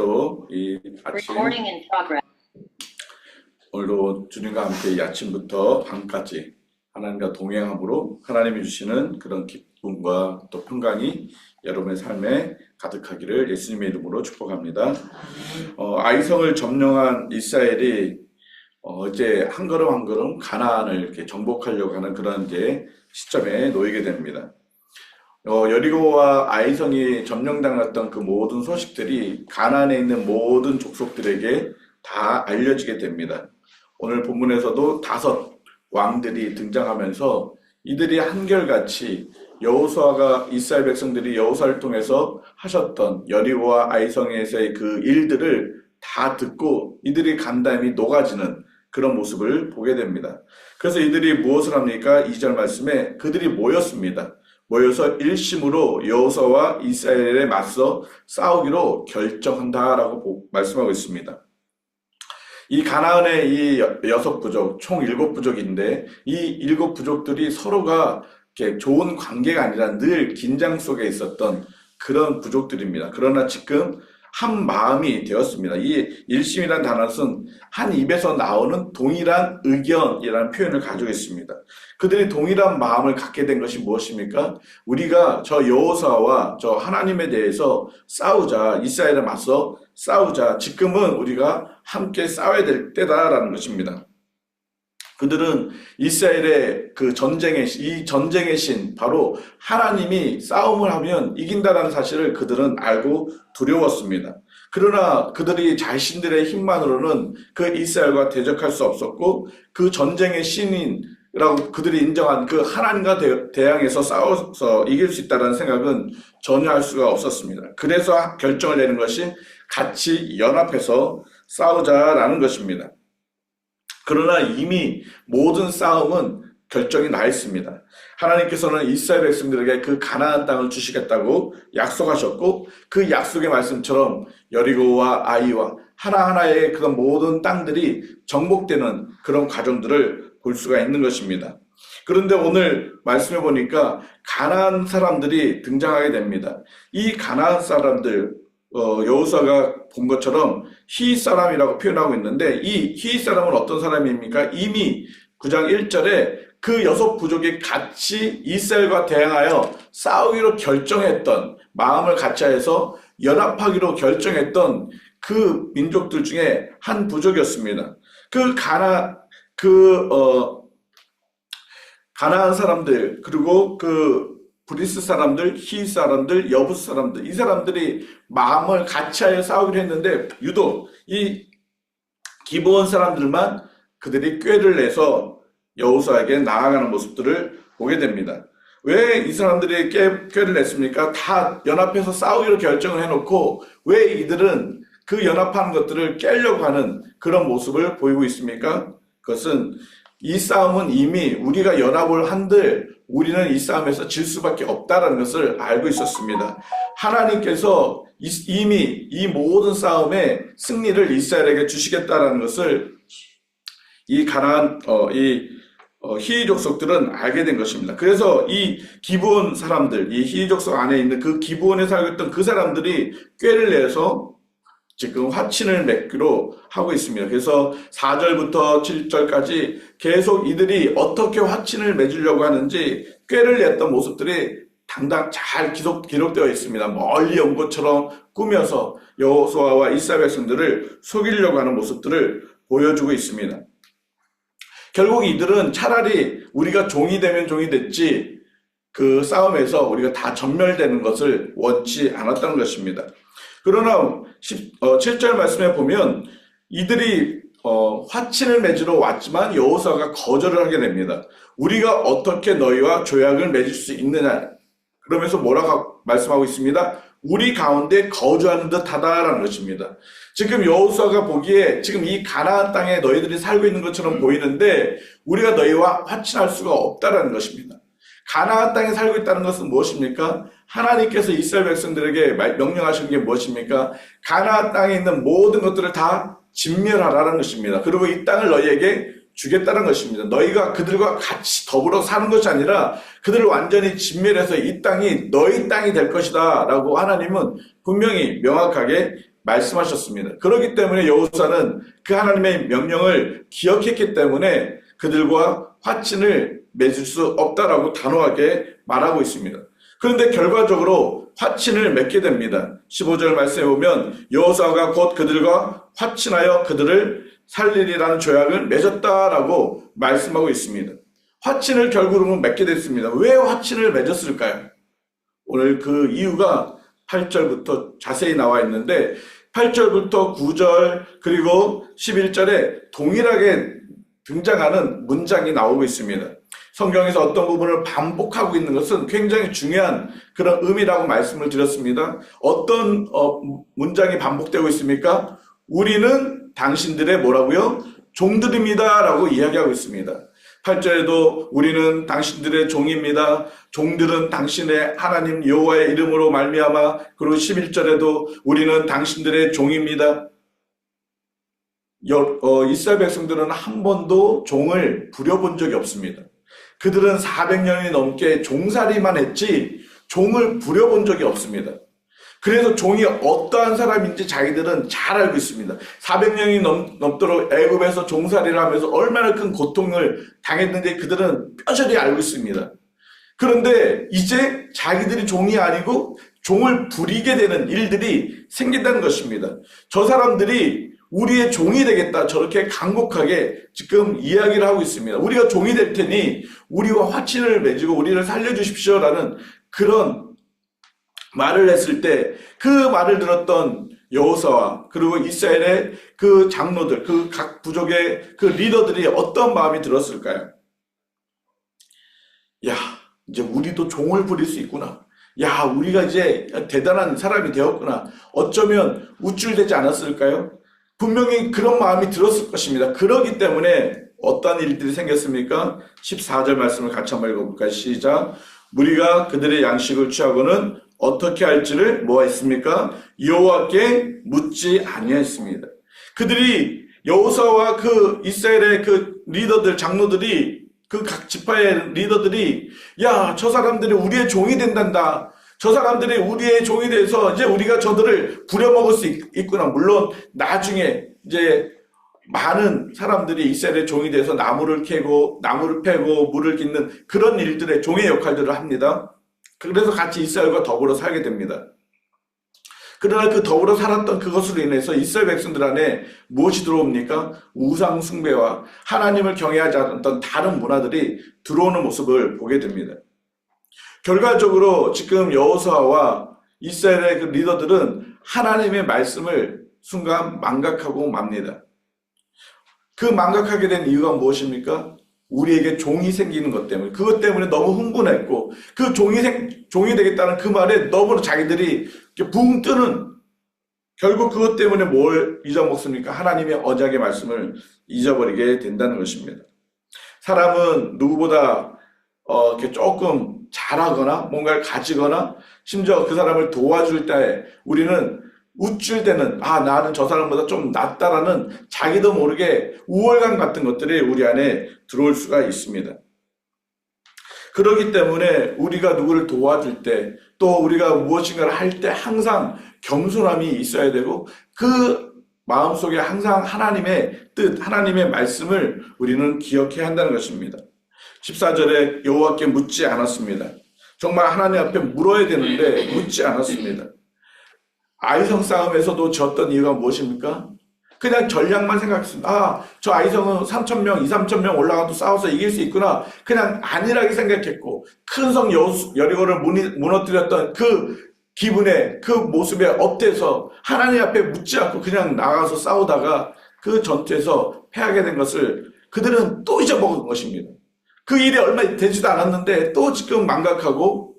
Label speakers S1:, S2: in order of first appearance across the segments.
S1: 오늘도 이 아침
S2: Recording in progress.
S1: 오늘도 주님과 함께 이 아침부터 밤까지 하나님과 동행함으로 하나님이 주시는 그런 기쁨과 또 평강이 여러분의 삶에 가득하기를 예수님의 이름으로 축복합니다. 아이성을 점령한 이스라엘이 이제 한 걸음 한 걸음 가나안을 이렇게 정복하려고 하는 그런 이제 시점에 놓이게 됩니다. 여리고와 아이성이 점령당했던 그 모든 소식들이 가나안에 있는 모든 족속들에게 다 알려지게 됩니다. 오늘 본문에서도 5 왕들이 등장하면서 이들이 한결같이 여호수아가 이스라엘 백성들이 여호수아를 통해서 하셨던 여리고와 아이성에서의 그 일들을 다 듣고 이들이 간담이 녹아지는 그런 모습을 보게 됩니다. 그래서 이들이 무엇을 합니까? 2절 말씀에 그들이 모였습니다. 모여서 일심으로 여호수아와 이스라엘에 맞서 싸우기로 결정한다라고 말씀하고 있습니다. 이 가나안의 이 6부족, 총 7부족인데 이 7부족들이 서로가 이렇게 좋은 관계가 아니라 늘 긴장 속에 있었던 그런 부족들입니다. 그러나 지금 한 마음이 되었습니다. 이 일심이라는 단어는 한 입에서 나오는 동일한 의견이라는 표현을 가지고 있습니다. 그들이 동일한 마음을 갖게 된 것이 무엇입니까? 우리가 저 여호수아와 저 하나님에 대해서 싸우자, 이스라엘에 맞서 싸우자. 지금은 우리가 함께 싸워야 될 때다라는 것입니다. 그들은 이스라엘의 그 이 전쟁의 신, 바로 하나님이 싸움을 하면 이긴다라는 사실을 그들은 알고 두려웠습니다. 그러나 그들이 자신들의 힘만으로는 그 이스라엘과 대적할 수 없었고 그 전쟁의 신이라고 그들이 인정한 그 하나님과 대항해서 싸워서 이길 수 있다는 생각은 전혀 할 수가 없었습니다. 그래서 결정을 내는 것이 같이 연합해서 싸우자라는 것입니다. 그러나 이미 모든 싸움은 결정이 나 있습니다. 하나님께서는 이스라엘 백성들에게 그 가나안 땅을 주시겠다고 약속하셨고 그 약속의 말씀처럼 여리고와 아이와 하나하나의 그런 모든 땅들이 정복되는 그런 과정들을 볼 수가 있는 것입니다. 그런데 오늘 말씀해 보니까 가나안 사람들이 등장하게 됩니다. 이 가나안 사람들 여호수아가 본 것처럼 히윗 사람이라고 표현하고 있는데 이 히윗 사람은 어떤 사람입니까? 이미 9장 1절에 그 6부족이 같이 이스라엘과 대항하여 싸우기로 결정했던 마음을 같이해서 연합하기로 결정했던 그 민족들 중에 한 부족이었습니다. 가나안 사람들 그리고 그 브리스 사람들, 히윗 사람들, 여부스 사람들, 이 사람들이 마음을 같이하여 싸우기로 했는데 유독 이 기브온 사람들만 그들이 꾀를 내서 여호수아에게 나아가는 모습들을 보게 됩니다. 왜 이 사람들이 꾀를 냈습니까? 다 연합해서 싸우기로 결정을 해놓고 왜 이들은 그 연합하는 것들을 깨려고 하는 그런 모습을 보이고 있습니까? 그것은 이 싸움은 이미 우리가 연합을 한들 우리는 이 싸움에서 질 수밖에 없다는 것을 알고 있었습니다. 하나님께서 이미 이 모든 싸움의 승리를 이스라엘에게 주시겠다는 것을 이 가나안 히위 족속들은 알게 된 것입니다. 그래서 이 기브온 사람들, 이 히위 족속 안에 있는 그 기브온에 살고 있던 그 사람들이 꾀를 내서 지금 화친을 맺기로 하고 있습니다. 그래서 4절부터 7절까지 계속 이들이 어떻게 화친을 맺으려고 하는지 꾀를 냈던 모습들이 당당 잘 기록되어 있습니다. 멀리 온 것처럼 꾸며서 여호수아와 이스라엘 백성들을 속이려고 하는 모습들을 보여주고 있습니다. 결국 이들은 차라리 우리가 종이 되면 종이 됐지 그 싸움에서 우리가 다 전멸되는 것을 원치 않았다는 것입니다. 그러나 7절 말씀에 보면 이들이 화친을 맺으러 왔지만 여호수아가 거절을 하게 됩니다. 우리가 어떻게 너희와 조약을 맺을 수 있느냐? 그러면서 뭐라고 말씀하고 있습니다? 우리 가운데 거주하는 듯 하다라는 것입니다. 지금 여호수아가 보기에 지금 이 가나안 땅에 너희들이 살고 있는 것처럼 보이는데 우리가 너희와 화친할 수가 없다라는 것입니다. 가나안 땅에 살고 있다는 것은 무엇입니까? 하나님께서 이스라엘 백성들에게 명령하신 게 무엇입니까? 가나안 땅에 있는 모든 것들을 다 진멸하라는 것입니다. 그리고 이 땅을 너희에게 주겠다는 것입니다. 너희가 그들과 같이 더불어 사는 것이 아니라 그들을 완전히 진멸해서 이 땅이 너희 땅이 될 것이다 라고 하나님은 분명히 명확하게 말씀하셨습니다. 그렇기 때문에 여호사는 그 하나님의 명령을 기억했기 때문에 그들과 화친을 맺을 수 없다라고 단호하게 말하고 있습니다. 그런데 결과적으로 화친을 맺게 됩니다. 15절 말씀에 보면 여호사가 곧 그들과 화친하여 그들을 살리리라는 조약을 맺었다라고 말씀하고 있습니다. 화친을 결국은 맺게 됐습니다. 왜 화친을 맺었을까요? 오늘 그 이유가 8절부터 자세히 나와 있는데 8절부터 9절 그리고 11절에 동일하게 등장하는 문장이 나오고 있습니다. 성경에서 어떤 부분을 반복하고 있는 것은 굉장히 중요한 그런 의미라고 말씀을 드렸습니다. 어떤 문장이 반복되고 있습니까? 우리는 당신들의 뭐라고요? 종들입니다 라고 이야기하고 있습니다. 8절에도 우리는 당신들의 종입니다. 종들은 당신의 하나님 여호와의 이름으로 말미암아. 그리고 11절에도 우리는 당신들의 종입니다. 이스라엘 백성들은 한 번도 종을 부려본 적이 없습니다. 그들은 400년이 넘게 종살이만 했지 종을 부려본 적이 없습니다. 그래서 종이 어떠한 사람인지 자기들은 잘 알고 있습니다. 400년이 넘도록 애굽에서 종살이를 하면서 얼마나 큰 고통을 당했는지 그들은 뼈저리 알고 있습니다. 그런데 이제 자기들이 종이 아니고 종을 부리게 되는 일들이 생긴다는 것입니다. 저 사람들이 우리의 종이 되겠다 저렇게 간곡하게 지금 이야기를 하고 있습니다. 우리가 종이 될 테니 우리와 화친을 맺고 우리를 살려주십시오라는 그런 말을 했을 때 그 말을 들었던 여호사와 그리고 이스라엘의 그 장로들, 그 각 부족의 그 리더들이 어떤 마음이 들었을까요? 야, 이제 우리도 종을 부릴 수 있구나. 야, 우리가 이제 대단한 사람이 되었구나. 어쩌면 우쭐대지 않았을까요? 분명히 그런 마음이 들었을 것입니다. 그렇기 때문에 어떤 일들이 생겼습니까? 14절 말씀을 같이 한번 읽어볼까요? 시작. 우리가 그들의 양식을 취하고는 어떻게 할지를 뭐 했습니까? 여호와께 묻지 아니했습니다. 그들이 여호사와 그 이스라엘의 그 리더들, 장로들이 그 각 지파의 리더들이 야, 저 사람들이 우리의 종이 된단다. 저 사람들이 우리의 종이 돼서 이제 우리가 저들을 부려먹을 수 있구나. 물론 나중에 이제 많은 사람들이 이스라엘의 종이 돼서 나무를 캐고 나무를 패고 물을 깃는 그런 일들의 종의 역할들을 합니다. 그래서 같이 이스라엘과 더불어 살게 됩니다. 그러나 그 더불어 살았던 그것으로 인해서 이스라엘 백성들 안에 무엇이 들어옵니까? 우상 숭배와 하나님을 경외하지 않았던 다른 문화들이 들어오는 모습을 보게 됩니다. 결과적으로 지금 여호수아와 이스라엘의 그 리더들은 하나님의 말씀을 순간 망각하고 맙니다. 그 망각하게 된 이유가 무엇입니까? 우리에게 종이 생기는 것 때문에, 그것 때문에 너무 흥분했고 그 종이 되겠다는 그 말에 너무 자기들이 붕 뜨는, 결국 그것 때문에 뭘 잊어먹습니까? 하나님의 언약의 말씀을 잊어버리게 된다는 것입니다. 사람은 누구보다 이렇게 조금 잘하거나 뭔가를 가지거나 심지어 그 사람을 도와줄 때 우리는 우쭐 때는 나는 저 사람보다 좀 낫다라는 자기도 모르게 우월감 같은 것들이 우리 안에 들어올 수가 있습니다. 그렇기 때문에 우리가 누구를 도와줄 때 또 우리가 무엇인가를 할 때 항상 겸손함이 있어야 되고 그 마음속에 항상 하나님의 뜻, 하나님의 말씀을 우리는 기억해야 한다는 것입니다. 14절에 여호와께 묻지 않았습니다. 정말 하나님 앞에 물어야 되는데 묻지 않았습니다. 아이성 싸움에서도 졌던 이유가 무엇입니까? 그냥 전략만 생각했습니다. 저 아이성은 3,000명, 2,3,000명 올라가도 싸워서 이길 수 있구나. 그냥 안일하게 생각했고 큰 성 여리고를 무너뜨렸던 그 기분에, 그 모습에 업돼서 하나님 앞에 묻지 않고 그냥 나가서 싸우다가 그 전투에서 패하게 된 것을 그들은 또 잊어먹은 것입니다. 그 일이 얼마 되지도 않았는데 또 지금 망각하고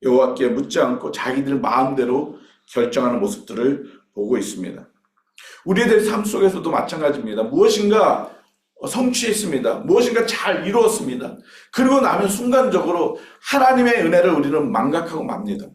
S1: 여호와께 묻지 않고 자기들 마음대로 결정하는 모습들을 보고 있습니다. 우리들 삶 속에서도 마찬가지입니다. 무엇인가 성취했습니다. 무엇인가 잘 이루었습니다. 그리고 나면 순간적으로 하나님의 은혜를 우리는 망각하고 맙니다.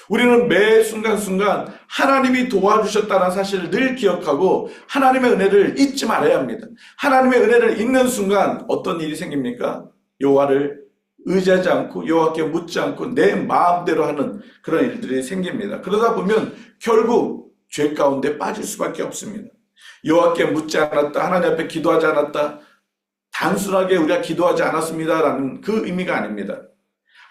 S1: 우리는 매 순간순간 하나님이 도와주셨다는 사실을 늘 기억하고 하나님의 은혜를 잊지 말아야 합니다. 하나님의 은혜를 잊는 순간 어떤 일이 생깁니까? 여호와를 의지하지 않고 여호와께 묻지 않고 내 마음대로 하는 그런 일들이 생깁니다. 그러다 보면 결국 죄 가운데 빠질 수밖에 없습니다. 여호와께 묻지 않았다, 하나님 앞에 기도하지 않았다, 단순하게 우리가 기도하지 않았습니다라는 그 의미가 아닙니다.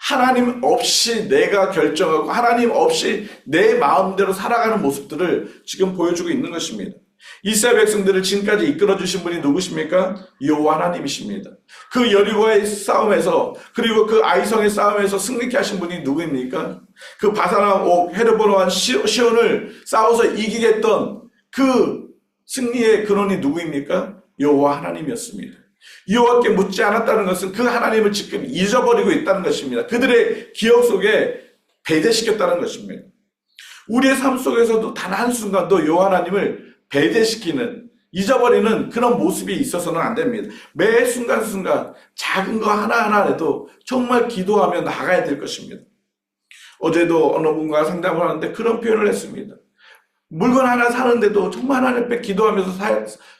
S1: 하나님 없이 내가 결정하고 하나님 없이 내 마음대로 살아가는 모습들을 지금 보여주고 있는 것입니다. 이스라엘 백성들을 지금까지 이끌어주신 분이 누구십니까? 여호와 하나님이십니다. 그 여리고의 싸움에서, 그리고 그 아이성의 싸움에서 승리케 하신 분이 누구입니까? 그 바산왕 옥, 헤르본 왕 시온을 싸워서 이기게 했던 그 승리의 근원이 누구입니까? 여호와 하나님이었습니다. 여호와께 묻지 않았다는 것은 그 하나님을 지금 잊어버리고 있다는 것입니다. 그들의 기억 속에 배제시켰다는 것입니다. 우리의 삶 속에서도 단 한순간도 여호와 하나님을 배제시키는, 잊어버리는 그런 모습이 있어서는 안 됩니다. 매 순간순간 작은 거 하나하나라도 정말 기도하며 나가야 될 것입니다. 어제도 어느 분과 상담을 하는데 그런 표현을 했습니다. 물건 하나 사는데도 정말 하나님 앞에 기도하면서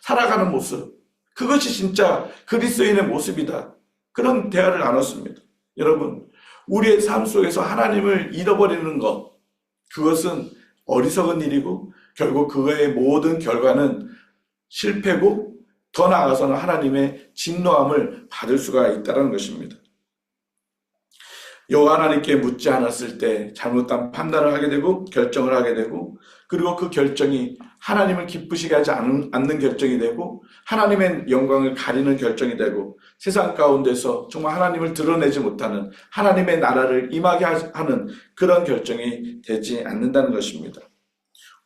S1: 살아가는 모습, 그것이 진짜 그리스도인의 모습이다. 그런 대화를 나눴습니다. 여러분, 우리의 삶 속에서 하나님을 잃어버리는 것, 그것은 어리석은 일이고 결국 그거의 모든 결과는 실패고 더 나아가서는 하나님의 진노함을 받을 수가 있다는 것입니다. 여호와 하나님께 묻지 않았을 때 잘못된 판단을 하게 되고 결정을 하게 되고, 그리고 그 결정이 하나님을 기쁘시게 하지 않는 결정이 되고 하나님의 영광을 가리는 결정이 되고 세상 가운데서 정말 하나님을 드러내지 못하는, 하나님의 나라를 임하게 하는 그런 결정이 되지 않는다는 것입니다.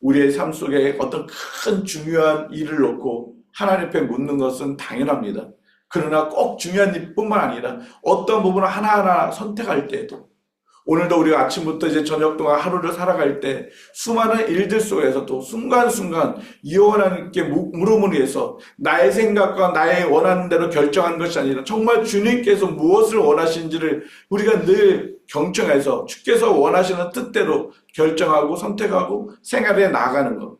S1: 우리의 삶 속에 어떤 큰 중요한 일을 놓고 하나님 앞에 묻는 것은 당연합니다. 그러나 꼭 중요한 일뿐만 아니라 어떤 부분을 하나하나 선택할 때에도, 오늘도 우리가 아침부터 이제 저녁 동안 하루를 살아갈 때 수많은 일들 속에서도 순간순간 여호와 하나님께 물음을 위해서 나의 생각과 나의 원하는 대로 결정한 것이 아니라 정말 주님께서 무엇을 원하시는지를 우리가 늘 경청해서 주께서 원하시는 뜻대로 결정하고 선택하고 생활에 나아가는 것.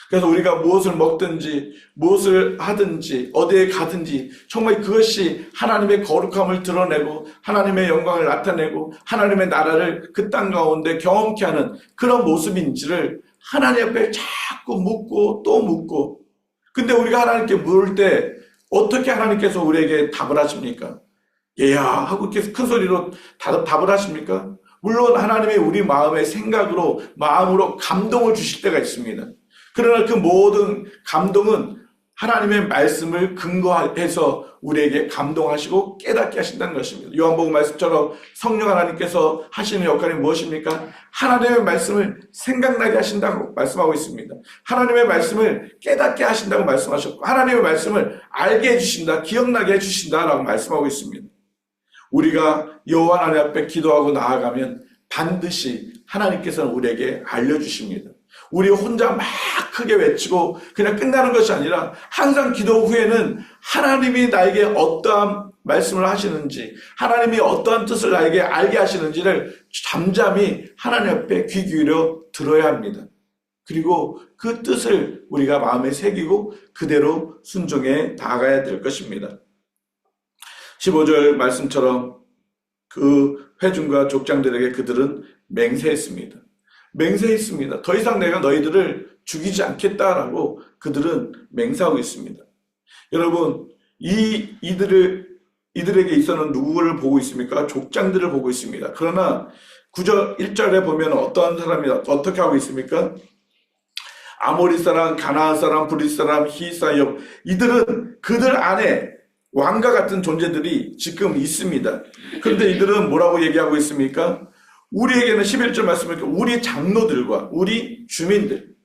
S1: 그래서 우리가 무엇을 먹든지 무엇을 하든지 어디에 가든지 정말 그것이 하나님의 거룩함을 드러내고 하나님의 영광을 나타내고 하나님의 나라를 그 땅 가운데 경험케 하는 그런 모습인지를 하나님 앞에 자꾸 묻고 또 묻고, 근데 우리가 하나님께 물을 때 어떻게 하나님께서 우리에게 답을 하십니까? 얘야 하고 이렇게 큰 소리로 답을 하십니까? 물론 하나님의 우리 마음의 생각으로, 마음으로 감동을 주실 때가 있습니다. 그러나 그 모든 감동은 하나님의 말씀을 근거해서 우리에게 감동하시고 깨닫게 하신다는 것입니다. 요한복음 말씀처럼 성령 하나님께서 하시는 역할이 무엇입니까? 하나님의 말씀을 생각나게 하신다고 말씀하고 있습니다. 하나님의 말씀을 깨닫게 하신다고 말씀하셨고 하나님의 말씀을 알게 해주신다, 기억나게 해주신다라고 말씀하고 있습니다. 우리가 여호와 하나님 앞에 기도하고 나아가면 반드시 하나님께서는 우리에게 알려주십니다. 우리 혼자 막 크게 외치고 그냥 끝나는 것이 아니라 항상 기도 후에는 하나님이 나에게 어떠한 말씀을 하시는지, 하나님이 어떠한 뜻을 나에게 알게 하시는지를 잠잠히 하나님 앞에 귀 기울여 들어야 합니다. 그리고 그 뜻을 우리가 마음에 새기고 그대로 순종해 나아가야 될 것입니다. 15절 말씀처럼 그 회중과 족장들에게 그들은 맹세했습니다. 맹세했습니다. 더 이상 내가 너희들을 죽이지 않겠다라고 그들은 맹세하고 있습니다. 여러분, 이들에게 있어서는 누구를 보고 있습니까? 족장들을 보고 있습니다. 그러나 9절 1절에 보면 어떠한 사람이 어떻게 하고 있습니까? 아모리 사람, 가나안 사람, 브릿 사람, 히 사람, 이들은 그들 안에 왕과 같은 존재들이 지금 있습니다. 그런데 이들은 뭐라고 얘기하고 있습니까? 우리에게는 11절 말씀을 우리 장로들과 우리 주민들,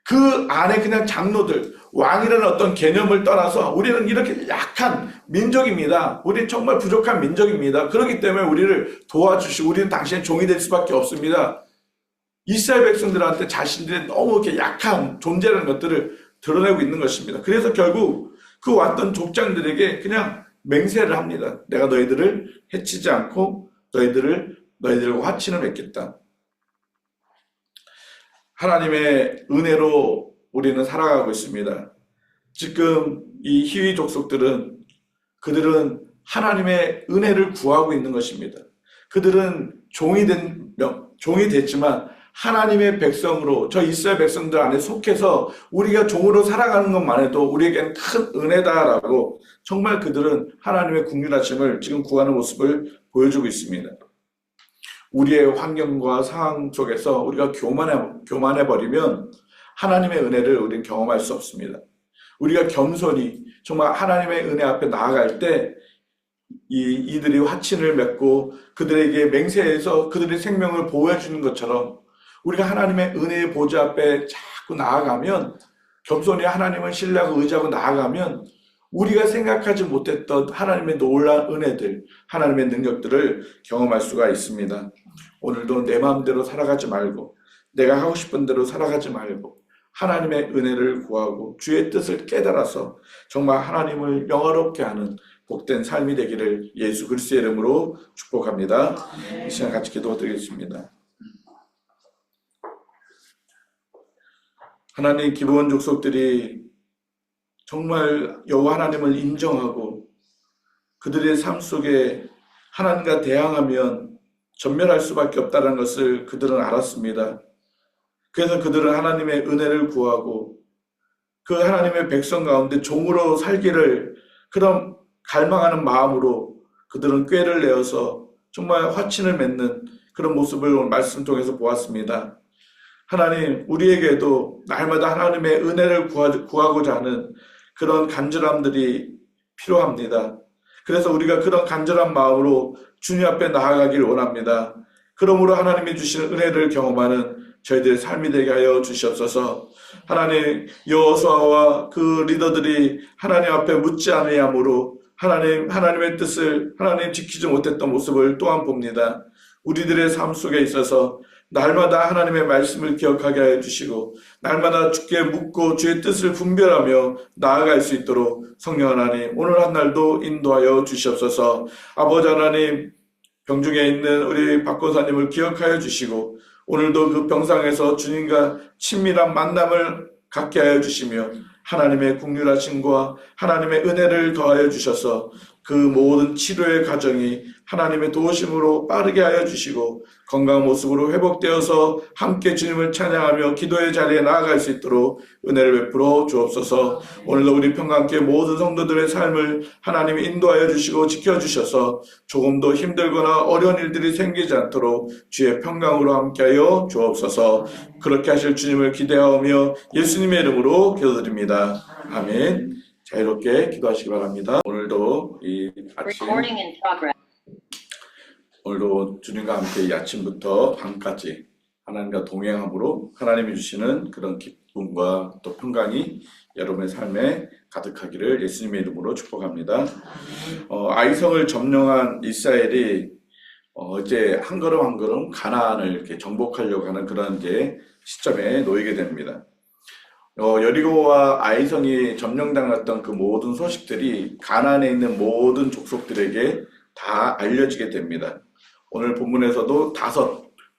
S1: 그 안에 그냥 장로들, 왕이라는 어떤 개념을 떠나서 우리는 이렇게 약한 민족입니다. 우리는 정말 부족한 민족입니다. 그렇기 때문에 우리를 도와주시고 우리는 당신의 종이 될 수밖에 없습니다. 이스라엘 백성들한테 자신들의 너무 이렇게 약한 존재라는 것들을 드러내고 있는 것입니다. 그래서 결국 그 왔던 족장들에게 그냥 맹세를 합니다. 내가 너희들을 해치지 않고 너희들과 화친을 맺겠다. 하나님의 은혜로 우리는 살아가고 있습니다. 지금 이 히위 족속들은 그들은 하나님의 은혜를 구하고 있는 것입니다. 그들은 종이 됐지만 하나님의 백성으로 저 이스라엘 백성들 안에 속해서 우리가 종으로 살아가는 것만 해도 우리에겐 큰 은혜다라고 정말 그들은 하나님의 국률하심을 지금 구하는 모습을 보여주고 있습니다. 우리의 환경과 상황 속에서 우리가 교만해버리면 하나님의 은혜를 우리는 경험할 수 없습니다. 우리가 겸손히 정말 하나님의 은혜 앞에 나아갈 때 이들이 화친을 맺고 그들에게 맹세해서 그들의 생명을 보호해 주는 것처럼 우리가 하나님의 은혜의 보좌 앞에 자꾸 나아가면 겸손히 하나님을 신뢰하고 의지하고 나아가면 우리가 생각하지 못했던 하나님의 놀라운 은혜들, 하나님의 능력들을 경험할 수가 있습니다. 오늘도 내 마음대로 살아가지 말고 내가 하고 싶은 대로 살아가지 말고 하나님의 은혜를 구하고 주의 뜻을 깨달아서 정말 하나님을 영화롭게 하는 복된 삶이 되기를 예수 그리스도의 이름으로 축복합니다. 이 시간 같이 기도드리겠습니다. 하나님, 기브온 족속들이 정말 여호와 하나님을 인정하고 그들의 삶 속에 하나님과 대항하면 전멸할 수밖에 없다는 것을 그들은 알았습니다. 그래서 그들은 하나님의 은혜를 구하고 그 하나님의 백성 가운데 종으로 살기를 그런 갈망하는 마음으로 그들은 꾀를 내어서 정말 화친을 맺는 그런 모습을 오늘 말씀 통해서 보았습니다. 하나님, 우리에게도 날마다 하나님의 은혜를 구하고자 하는 그런 간절함들이 필요합니다. 그래서 우리가 그런 간절한 마음으로 주님 앞에 나아가길 원합니다. 그러므로 하나님이 주시는 은혜를 경험하는 저희들의 삶이 되게 하여 주시옵소서. 하나님, 여호수아와 그 리더들이 하나님 앞에 묻지 아니함으로 하나님의 뜻을 하나님 지키지 못했던 모습을 또한 봅니다. 우리들의 삶 속에 있어서 날마다 하나님의 말씀을 기억하게 하여 주시고 날마다 주께 묻고 주의 뜻을 분별하며 나아갈 수 있도록 성령 하나님 오늘 한 날도 인도하여 주시옵소서. 아버지 하나님, 병중에 있는 우리 박 권사님을 기억하여 주시고 오늘도 그 병상에서 주님과 친밀한 만남을 갖게 하여 주시며 하나님의 국률하심과 하나님의 은혜를 더하여 주셔서 그 모든 치료의 과정이 하나님의 도우심으로 빠르게 하여 주시고 건강한 모습으로 회복되어서 함께 주님을 찬양하며 기도의 자리에 나아갈 수 있도록 은혜를 베풀어 주옵소서. 오늘도 우리 평강교회 모든 성도들의 삶을 하나님이 인도하여 주시고 지켜주셔서 조금도 힘들거나 어려운 일들이 생기지 않도록 주의 평강으로 함께하여 주옵소서. 그렇게 하실 주님을 기대하며 예수님의 이름으로 기도드립니다. 아멘. 자유롭게 기도하시기 바랍니다. 오늘도 이 아침 오늘도 주님과 함께 이 아침부터 밤까지 하나님과 동행함으로 하나님이 주시는 그런 기쁨과 또 평강이 여러분의 삶에 가득하기를 예수님의 이름으로 축복합니다. 아이성을 점령한 이스라엘이 이제 한 걸음 한 걸음 가나안을 이렇게 정복하려고 하는 그런 이제 시점에 놓이게 됩니다. 여리고와 아이성이 점령당했던 그 모든 소식들이 가나안에 있는 모든 족속들에게 다 알려지게 됩니다. 오늘 본문에서도 5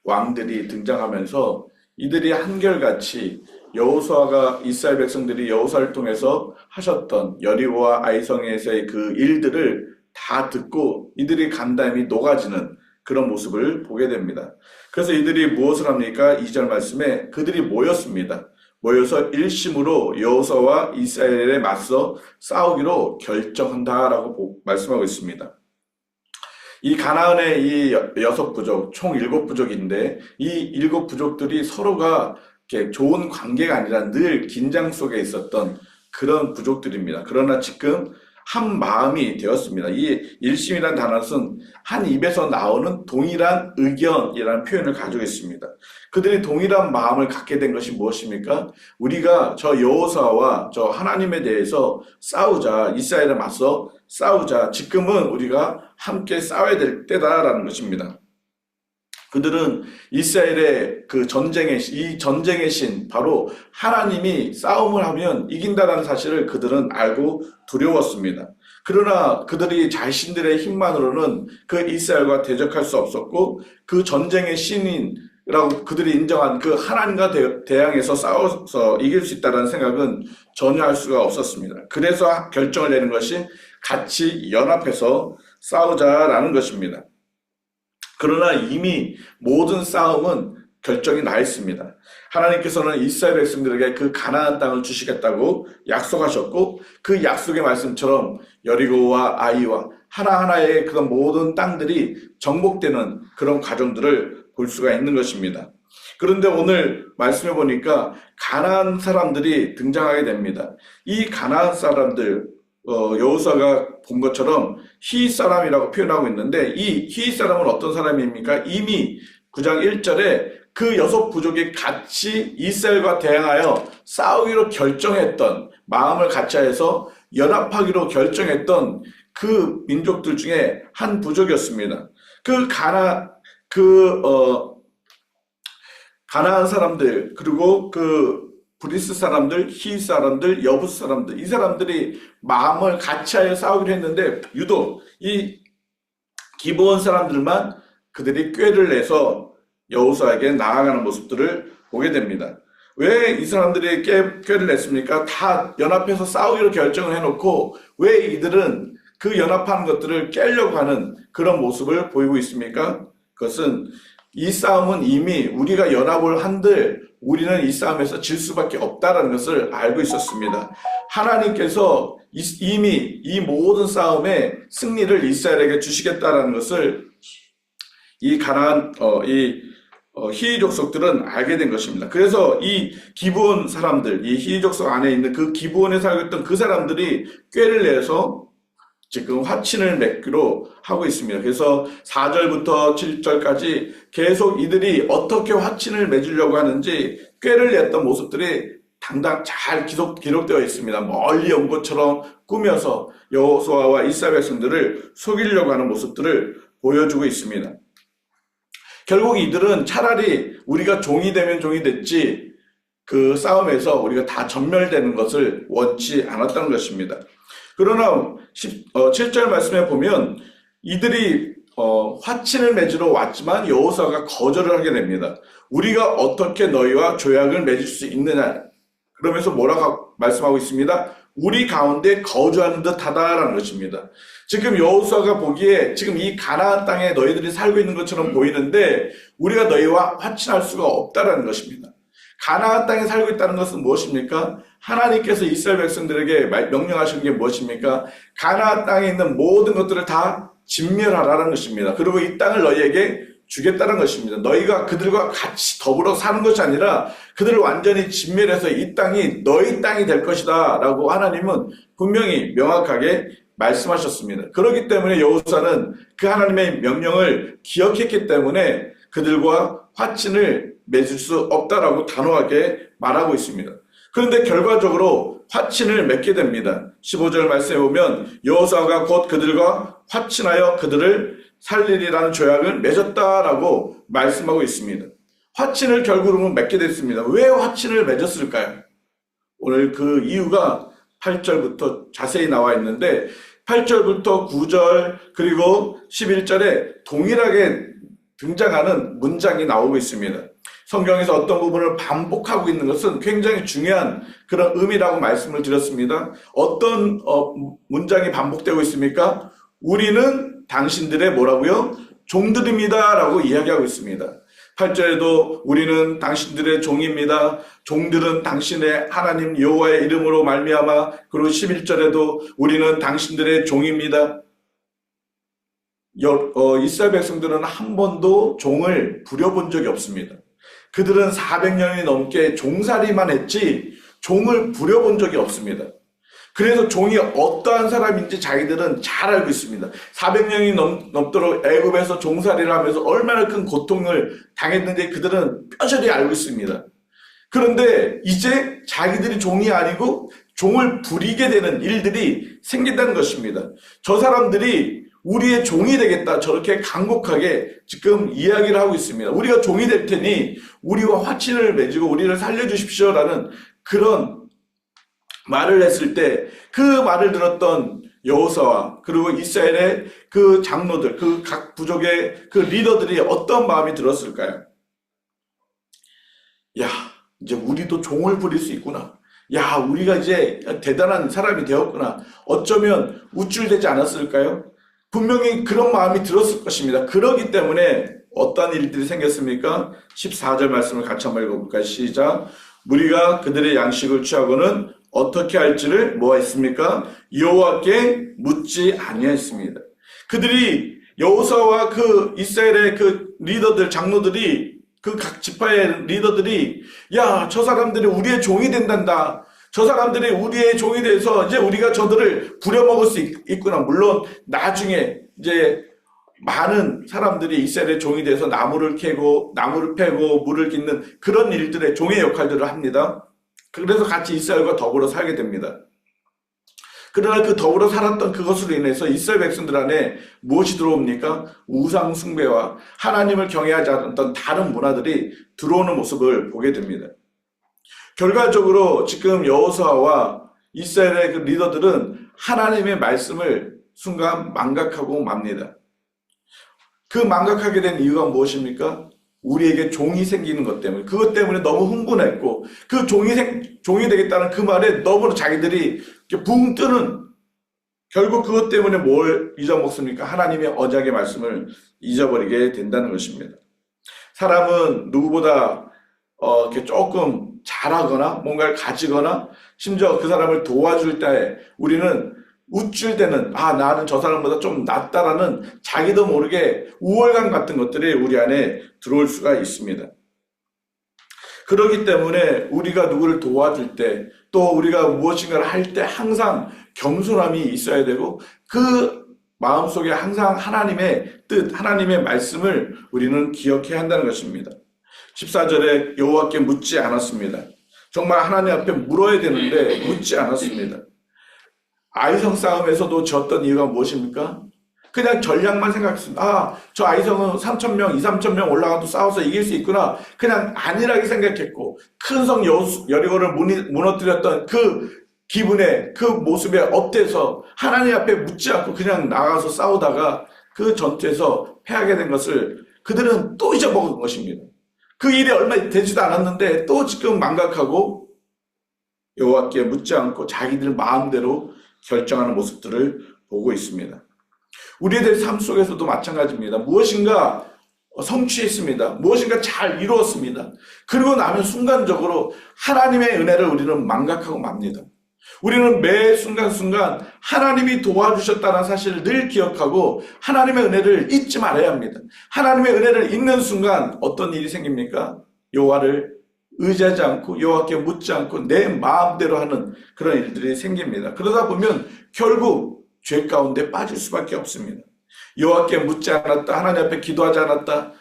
S1: 왕들이 등장하면서 이들이 한결같이 여호수아가 이스라엘 백성들이 여호수아를 통해서 하셨던 여리고와 아이성에서의 그 일들을 다 듣고 이들이 간담이 녹아지는 그런 모습을 보게 됩니다. 그래서 이들이 무엇을 합니까? 2절 말씀에 그들이 모였습니다. 모여서 일심으로 여호수아와 이스라엘에 맞서 싸우기로 결정한다라고 말씀하고 있습니다. 이 가나안의 이 6부족, 총 7부족인데 이 7부족들이 서로가 이렇게 좋은 관계가 아니라 늘 긴장 속에 있었던 그런 부족들입니다. 그러나 지금 한 마음이 되었습니다. 이 일심이라는 단어는 한 입에서 나오는 동일한 의견이라는 표현을 가지고 있습니다. 그들이 동일한 마음을 갖게 된 것이 무엇입니까? 우리가 저 여호수아와 저 하나님에 대해서 싸우자, 이스라엘에 맞서 싸우자. 지금은 우리가 함께 싸워야 될 때다라는 것입니다. 그들은 이스라엘의 그 전쟁의 신 바로 하나님이 싸움을 하면 이긴다라는 사실을 그들은 알고 두려웠습니다. 그러나 그들이 자신들의 힘만으로는 그 이스라엘과 대적할 수 없었고 그 전쟁의 신이라고 그들이 인정한 그 하나님과 대항해서 싸워서 이길 수 있다는 생각은 전혀 할 수가 없었습니다. 그래서 결정을 내는 것이 같이 연합해서 싸우자라는 것입니다. 그러나 이미 모든 싸움은 결정이 나 있습니다. 하나님께서는 이스라엘 백성들에게 그 가나안 땅을 주시겠다고 약속하셨고 그 약속의 말씀처럼 여리고와 아이와 하나하나의 그런 모든 땅들이 정복되는 그런 과정들을 볼 수가 있는 것입니다. 그런데 오늘 말씀해 보니까 가나안 사람들이 등장하게 됩니다. 이 가나안 사람들 여호수아가 본 것처럼 히윗 사람이라고 표현하고 있는데 이 히윗 사람은 어떤 사람입니까? 이미 9장 1절에 그 여섯 부족이 같이 이스라엘과 대항하여 싸우기로 결정했던 마음을 같이해서 연합하기로 결정했던 그 민족들 중에 한 부족이었습니다. 가나안 사람들 그리고 그 브리스 사람들, 히윗 사람들, 여부스 사람들 이 사람들이 마음을 같이하여 싸우기로 했는데 유독 이 기브온 사람들만 그들이 꾀를 내서 여호수아에게 나아가는 모습들을 보게 됩니다. 왜 이 사람들이 꾀를 냈습니까? 다 연합해서 싸우기로 결정을 해놓고 왜 이들은 그 연합하는 것들을 깨려고 하는 그런 모습을 보이고 있습니까? 그것은 이 싸움은 이미 우리가 연합을 한들 우리는 이 싸움에서 질 수밖에 없다는 것을 알고 있었습니다. 하나님께서 이미 이 모든 싸움의 승리를 이스라엘에게 주시겠다는 것을 이 가나안 히위 족속들은 알게 된 것입니다. 그래서 이 기브온 사람들, 이 히위 족속 안에 있는 그 기브온에 살고 있던 그 사람들이 꾀를 내서 지금 화친을 맺기로 하고 있습니다. 그래서 4절부터 7절까지 계속 이들이 어떻게 화친을 맺으려고 하는지 꾀를 냈던 모습들이 당당 잘 기록되어 있습니다. 멀리 온 것처럼 꾸며서 여호수아와 이스라엘 백성들을 속이려고 하는 모습들을 보여주고 있습니다. 결국 이들은 차라리 우리가 종이 되면 종이 됐지 그 싸움에서 우리가 다 전멸되는 것을 원치 않았다는 것입니다. 그러나 7절 말씀에 보면 이들이 화친을 맺으러 왔지만 여호수아가 거절을 하게 됩니다. 우리가 어떻게 너희와 조약을 맺을 수 있느냐 그러면서 뭐라고 말씀하고 있습니다. 우리 가운데 거주하는 듯하다라는 것입니다. 지금 여호수아가 보기에 지금 이 가나안 땅에 너희들이 살고 있는 것처럼 보이는데 우리가 너희와 화친할 수가 없다라는 것입니다. 가나안 땅에 살고 있다는 것은 무엇입니까? 하나님께서 이스라엘 백성들에게 명령하신 게 무엇입니까? 가나안 땅에 있는 모든 것들을 다 진멸하라는 것입니다. 그리고 이 땅을 너희에게 주겠다는 것입니다. 너희가 그들과 같이 더불어 사는 것이 아니라 그들을 완전히 진멸해서 이 땅이 너희 땅이 될 것이다 라고 하나님은 분명히 명확하게 말씀하셨습니다. 그렇기 때문에 여호수아는 그 하나님의 명령을 기억했기 때문에 그들과 화친을 맺을 수 없다라고 단호하게 말하고 있습니다. 그런데 결과적으로 화친을 맺게 됩니다. 15절 말씀에 보면 여호수아가 곧 그들과 화친하여 그들을 살리리라는 조약을 맺었다라고 말씀하고 있습니다. 화친을 결국은 맺게 됐습니다. 왜 화친을 맺었을까요? 오늘 그 이유가 8절부터 자세히 나와 있는데 8절부터 9절 그리고 11절에 동일하게 등장하는 문장이 나오고 있습니다. 성경에서 어떤 부분을 반복하고 있는 것은 굉장히 중요한 그런 의미라고 말씀을 드렸습니다. 어떤 문장이 반복되고 있습니까? 우리는 당신들의 뭐라고요? 종들입니다 라고 이야기하고 있습니다. 8절에도 우리는 당신들의 종입니다. 종들은 당신의 하나님 여호와의 이름으로 말미암아 그리고 11절에도 우리는 당신들의 종입니다. 이스라엘 백성들은 한 번도 종을 부려본 적이 없습니다. 그들은 400년이 넘게 종살이만 했지 종을 부려본 적이 없습니다. 그래서 종이 어떠한 사람인지 자기들은 잘 알고 있습니다. 400년이 넘도록 애굽에서 종살이를 하면서 얼마나 큰 고통을 당했는지 그들은 뼈저리 알고 있습니다. 그런데 이제 자기들이 종이 아니고 종을 부리게 되는 일들이 생긴다는 것입니다. 저 사람들이 우리의 종이 되겠다 저렇게 간곡하게 지금 이야기를 하고 있습니다. 우리가 종이 될 테니 우리와 화친을 맺고 우리를 살려주십시오라는 그런 말을 했을 때 그 말을 들었던 여호수아와 그리고 이스라엘의 그 장로들, 그 각 부족의 그 리더들이 어떤 마음이 들었을까요? 야, 이제 우리도 종을 부릴 수 있구나. 야, 우리가 이제 대단한 사람이 되었구나. 어쩌면 우쭐대지 않았을까요? 분명히 그런 마음이 들었을 것입니다. 그렇기 때문에 어떤 일들이 생겼습니까? 14절 말씀을 같이 한번 읽어볼까요? 시작. 무리가 그들의 양식을 취하고는 어떻게 할지를 뭐 했습니까? 여호와께 묻지 아니하였습니다. 그들이 여호수아와 그 이스라엘의 그 리더들, 장로들이, 그 각 지파의 리더들이, 야, 저 사람들이 우리의 종이 된단다. 저 사람들이 우리의 종이 돼서 이제 우리가 저들을 부려먹을 수 있구나. 물론 나중에 이제 많은 사람들이 이스라엘의 종이 돼서 나무를 캐고 나무를 패고 물을 깃는 그런 일들의 종의 역할들을 합니다. 그래서 같이 이스라엘과 더불어 살게 됩니다. 그러나 그 더불어 살았던 그것으로 인해서 이스라엘 백성들 안에 무엇이 들어옵니까? 우상 숭배와 하나님을 경외하지 않았던 다른 문화들이 들어오는 모습을 보게 됩니다. 결과적으로 지금 여호수아와 이스라엘의 그 리더들은 하나님의 말씀을 순간 망각하고 맙니다. 그 망각하게 된 이유가 무엇입니까? 우리에게 종이 생기는 것 때문에, 그것 때문에 너무 흥분했고, 그 종이 되겠다는 그 말에 너무 자기들이 붕 뜨는, 결국 그것 때문에 뭘 잊어먹습니까? 하나님의 언약의 말씀을 잊어버리게 된다는 것입니다. 사람은 누구보다 이렇게 조금 잘하거나 뭔가를 가지거나 심지어 그 사람을 도와줄 때 우리는 우쭐 때는 나는 저 사람보다 좀 낫다라는 자기도 모르게 우월감 같은 것들이 우리 안에 들어올 수가 있습니다. 그렇기 때문에 우리가 누구를 도와줄 때 또 우리가 무엇인가를 할 때 항상 겸손함이 있어야 되고 그 마음속에 항상 하나님의 뜻, 하나님의 말씀을 우리는 기억해야 한다는 것입니다. 14절에 여호와께 묻지 않았습니다. 정말 하나님 앞에 물어야 되는데 묻지 않았습니다. 아이성 싸움에서도 졌던 이유가 무엇입니까? 그냥 전략만 생각했습니다. 저 아이성은 3,000명, 2,3,000명 올라가도 싸워서 이길 수 있구나. 그냥 안일하게 생각했고 큰 성 여리고를 무너뜨렸던 그 기분에 그 모습에 업돼서 하나님 앞에 묻지 않고 그냥 나가서 싸우다가 그 전투에서 패하게 된 것을 그들은 또 잊어먹은 것입니다. 그 일이 얼마 되지도 않았는데 또 지금 망각하고 여호와께 묻지 않고 자기들 마음대로 결정하는 모습들을 보고 있습니다. 우리의 삶 속에서도 마찬가지입니다. 무엇인가 성취했습니다. 무엇인가 잘 이루었습니다. 그리고 나면 순간적으로 하나님의 은혜를 우리는 망각하고 맙니다. 우리는 매 순간순간 하나님이 도와주셨다는 사실을 늘 기억하고 하나님의 은혜를 잊지 말아야 합니다. 하나님의 은혜를 잊는 순간 어떤 일이 생깁니까? 여호와를 의지하지 않고 여호와께 묻지 않고 내 마음대로 하는 그런 일들이 생깁니다. 그러다 보면 결국 죄 가운데 빠질 수밖에 없습니다. 여호와께 묻지 않았다, 하나님 앞에 기도하지 않았다,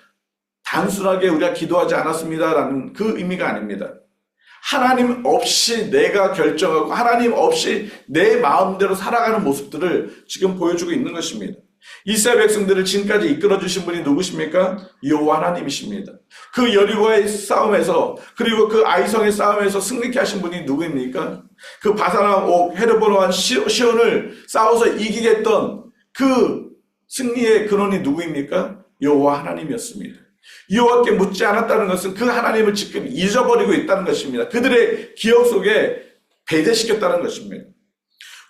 S1: 단순하게 우리가 기도하지 않았습니다라는 그 의미가 아닙니다. 하나님 없이 내가 결정하고 하나님 없이 내 마음대로 살아가는 모습들을 지금 보여주고 있는 것입니다. 이스라엘 백성들을 지금까지 이끌어주신 분이 누구십니까? 여호와 하나님이십니다. 그 여리고의 싸움에서 그리고 그 아이성의 싸움에서 승리케 하신 분이 누구입니까? 그 바산왕 옥 헤르본 왕 시온을 싸워서 이기게 했던 그 승리의 근원이 누구입니까? 여호와 하나님이었습니다. 여호와께 묻지 않았다는 것은 그 하나님을 지금 잊어버리고 있다는 것입니다. 그들의 기억 속에 배제시켰다는 것입니다.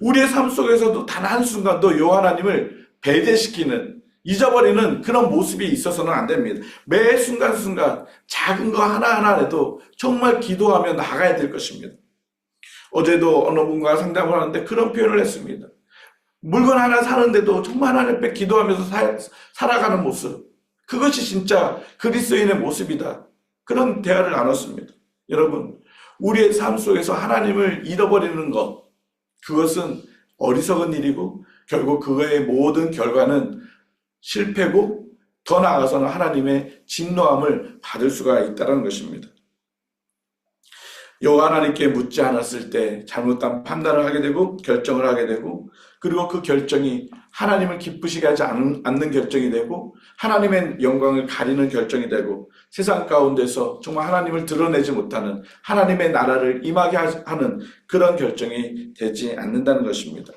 S1: 우리의 삶 속에서도 단 한순간도 여호와 하나님을 배제시키는, 잊어버리는 그런 모습이 있어서는 안 됩니다. 매 순간순간 작은 거 하나하나라도 정말 기도하며 나가야 될 것입니다. 어제도 어느 분과 상담을 하는데 그런 표현을 했습니다. 물건 하나 사는데도 정말 하나님 앞에 기도하면서 살아가는 모습, 그것이 진짜 그리스도인의 모습이다. 그런 대화를 나눴습니다. 여러분, 우리의 삶 속에서 하나님을 잃어버리는 것, 그것은 어리석은 일이고 결국 그거의 모든 결과는 실패고 더 나아가서는 하나님의 진노함을 받을 수가 있다는 것입니다. 여호와 하나님께 묻지 않았을 때 잘못된 판단을 하게 되고 결정을 하게 되고 그리고 그 결정이 하나님을 기쁘시게 하지 않는 결정이 되고 하나님의 영광을 가리는 결정이 되고 세상 가운데서 정말 하나님을 드러내지 못하는 하나님의 나라를 임하게 하는 그런 결정이 되지 않는다는 것입니다.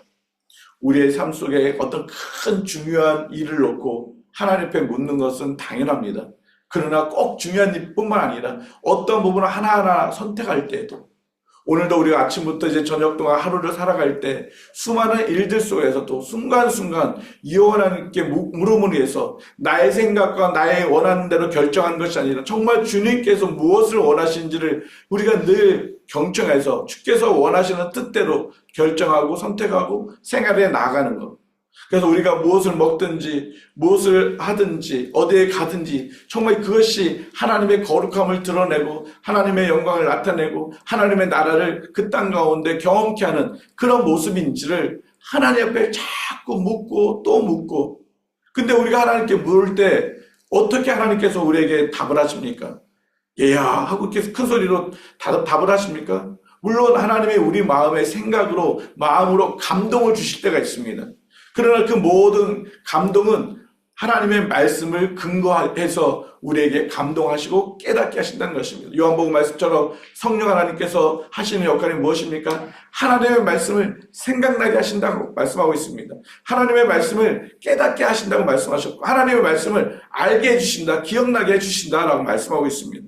S1: 우리의 삶 속에 어떤 큰 중요한 일을 놓고 하나님 앞에 묻는 것은 당연합니다. 그러나 꼭 중요한 일뿐만 아니라 어떤 부분을 하나하나 선택할 때에도 오늘도 우리가 아침부터 이제 저녁 동안 하루를 살아갈 때 수많은 일들 속에서도 순간순간 여호와 하나님께 물음을 위해서 나의 생각과 나의 원하는 대로 결정한 것이 아니라 정말 주님께서 무엇을 원하시는지를 우리가 늘 경청해서 주께서 원하시는 뜻대로 결정하고 선택하고 생활해 나가는 것. 그래서 우리가 무엇을 먹든지 무엇을 하든지 어디에 가든지 정말 그것이 하나님의 거룩함을 드러내고 하나님의 영광을 나타내고 하나님의 나라를 그 땅 가운데 경험케 하는 그런 모습인지를 하나님 앞에 자꾸 묻고 또 묻고, 근데 우리가 하나님께 물을 때 어떻게 하나님께서 우리에게 답을 하십니까? 얘야 하고 계속 큰 소리로 답을 하십니까? 물론 하나님의 우리 마음의 생각으로 마음으로 감동을 주실 때가 있습니다. 그러나 그 모든 감동은 하나님의 말씀을 근거해서 우리에게 감동하시고 깨닫게 하신다는 것입니다. 요한복음 말씀처럼 성령 하나님께서 하시는 역할이 무엇입니까? 하나님의 말씀을 생각나게 하신다고 말씀하고 있습니다. 하나님의 말씀을 깨닫게 하신다고 말씀하셨고 하나님의 말씀을 알게 해주신다, 기억나게 해주신다라고 말씀하고 있습니다.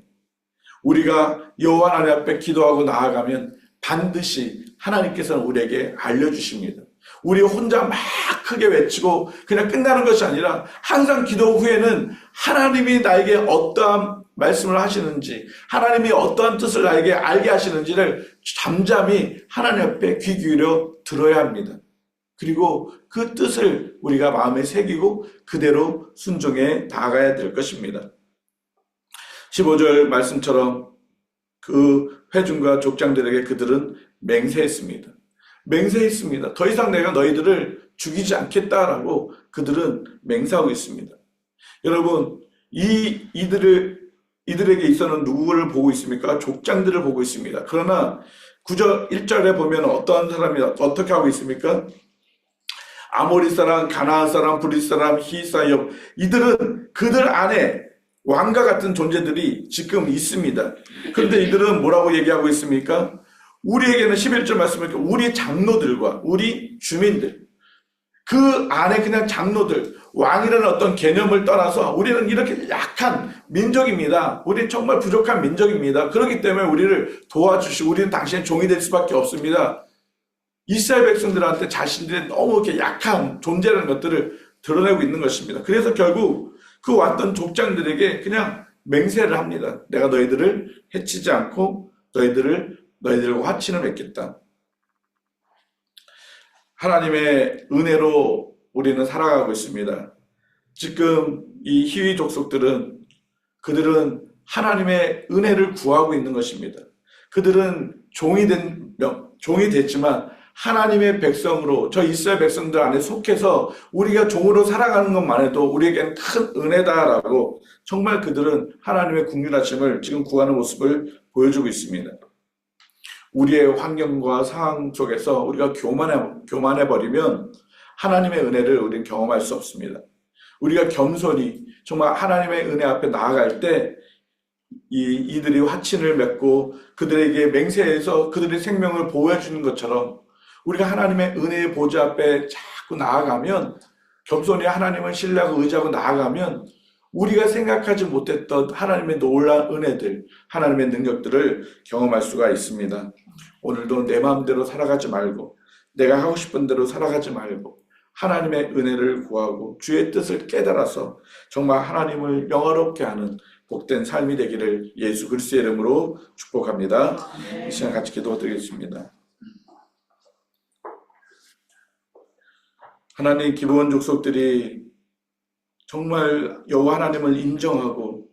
S1: 우리가 여호와 하나님 앞에 기도하고 나아가면 반드시 하나님께서는 우리에게 알려주십니다. 우리 혼자 막 크게 외치고 그냥 끝나는 것이 아니라 항상 기도 후에는 하나님이 나에게 어떠한 말씀을 하시는지, 하나님이 어떠한 뜻을 나에게 알게 하시는지를 잠잠히 하나님 앞에 귀 기울여 들어야 합니다. 그리고 그 뜻을 우리가 마음에 새기고 그대로 순종해 나아가야 될 것입니다. 15절 말씀처럼 그 회중과 족장들에게 그들은 맹세했습니다. 맹세했습니다. 더 이상 내가 너희들을 죽이지 않겠다라고 그들은 맹세하고 있습니다. 여러분, 이들에게 있어서는 누구를 보고 있습니까? 족장들을 보고 있습니다. 그러나 9절 1절에 보면 어떠한 사람이 어떻게 하고 있습니까? 아모리 사람, 가나안 사람, 브릿 사람, 히 사람, 이들은 그들 안에 왕과 같은 존재들이 지금 있습니다. 그런데 이들은 뭐라고 얘기하고 있습니까? 우리에게는 11절 말씀을 우리 장로들과 우리 주민들, 그 안에 그냥 장로들, 왕이라는 어떤 개념을 떠나서 우리는 이렇게 약한 민족입니다. 우리는 정말 부족한 민족입니다. 그렇기 때문에 우리를 도와주시고 우리는 당신의 종이 될 수밖에 없습니다. 이스라엘 백성들한테 자신들의 너무 이렇게 약한 존재라는 것들을 드러내고 있는 것입니다. 그래서 결국 그 왔던 족장들에게 그냥 맹세를 합니다. 내가 너희들을 해치지 않고 너희들과 화친을 맺겠다. 하나님의 은혜로 우리는 살아가고 있습니다. 지금 이 히위 족속들은 그들은 하나님의 은혜를 구하고 있는 것입니다. 그들은 종이 됐지만 하나님의 백성으로 저 이스라엘 백성들 안에 속해서 우리가 종으로 살아가는 것만 해도 우리에게는 큰 은혜다라고 정말 그들은 하나님의 긍휼하심을 지금 구하는 모습을 보여주고 있습니다. 우리의 환경과 상황 속에서 우리가 교만해버리면 하나님의 은혜를 우리는 경험할 수 없습니다. 우리가 겸손히 정말 하나님의 은혜 앞에 나아갈 때 이들이 화친을 맺고 그들에게 맹세해서 그들의 생명을 보호해주는 것처럼 우리가 하나님의 은혜의 보좌 앞에 자꾸 나아가면, 겸손히 하나님을 신뢰하고 의지하고 나아가면 우리가 생각하지 못했던 하나님의 놀라운 은혜들, 하나님의 능력들을 경험할 수가 있습니다. 오늘도 내 마음대로 살아가지 말고 내가 하고 싶은 대로 살아가지 말고 하나님의 은혜를 구하고 주의 뜻을 깨달아서 정말 하나님을 영화롭게 하는 복된 삶이 되기를 예수 그리스도의 이름으로 축복합니다. 이 시간 같이 기도드리겠습니다. 하나님, 기브온 족속들이 정말 여호와 하나님을 인정하고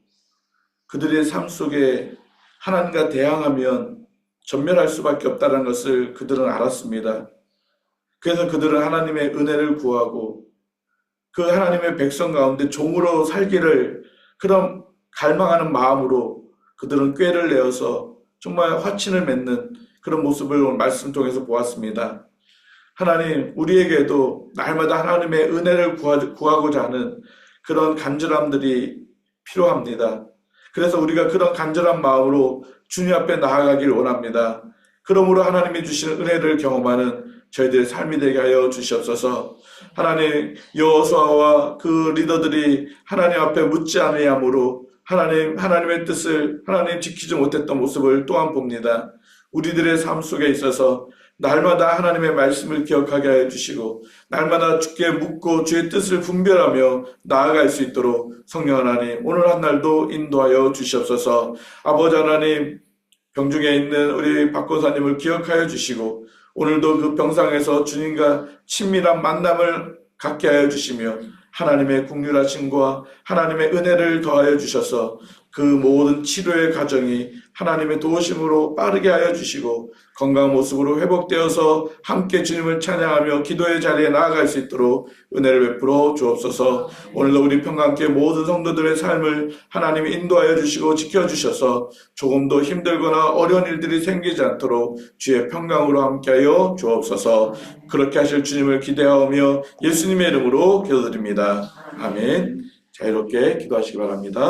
S1: 그들의 삶 속에 하나님과 대항하면 전멸할 수밖에 없다는 것을 그들은 알았습니다. 그래서 그들은 하나님의 은혜를 구하고 그 하나님의 백성 가운데 종으로 살기를 그런 갈망하는 마음으로 그들은 꾀를 내어서 정말 화친을 맺는 그런 모습을 오늘 말씀 통해서 보았습니다. 하나님, 우리에게도 날마다 하나님의 은혜를 구하고자 하는 그런 간절함들이 필요합니다. 그래서 우리가 그런 간절한 마음으로 주님 앞에 나아가길 원합니다. 그러므로 하나님이 주시는 은혜를 경험하는 저희들의 삶이 되게 하여 주시옵소서. 하나님, 여호수아와 그 리더들이 하나님 앞에 묻지 아니함으로 하나님의 뜻을 하나님 지키지 못했던 모습을 또한 봅니다. 우리들의 삶 속에 있어서 날마다 하나님의 말씀을 기억하게 하여 주시고 날마다 주께 묻고 주의 뜻을 분별하며 나아갈 수 있도록 성령 하나님 오늘 한 날도 인도하여 주시옵소서. 아버지 하나님, 병중에 있는 우리 박 권사님을 기억하여 주시고 오늘도 그 병상에서 주님과 친밀한 만남을 갖게 하여 주시며 하나님의 긍휼하심과 하나님의 은혜를 더하여 주셔서 그 모든 치료의 과정이 하나님의 도우심으로 빠르게 하여 주시고 건강한 모습으로 회복되어서 함께 주님을 찬양하며 기도의 자리에 나아갈 수 있도록 은혜를 베풀어 주옵소서. 오늘도 우리 평강교회 모든 성도들의 삶을 하나님이 인도하여 주시고 지켜주셔서 조금도 힘들거나 어려운 일들이 생기지 않도록 주의 평강으로 함께하여 주옵소서. 그렇게 하실 주님을 기대하며 예수님의 이름으로 기도드립니다. 아멘. 자유롭게 기도하시기 바랍니다.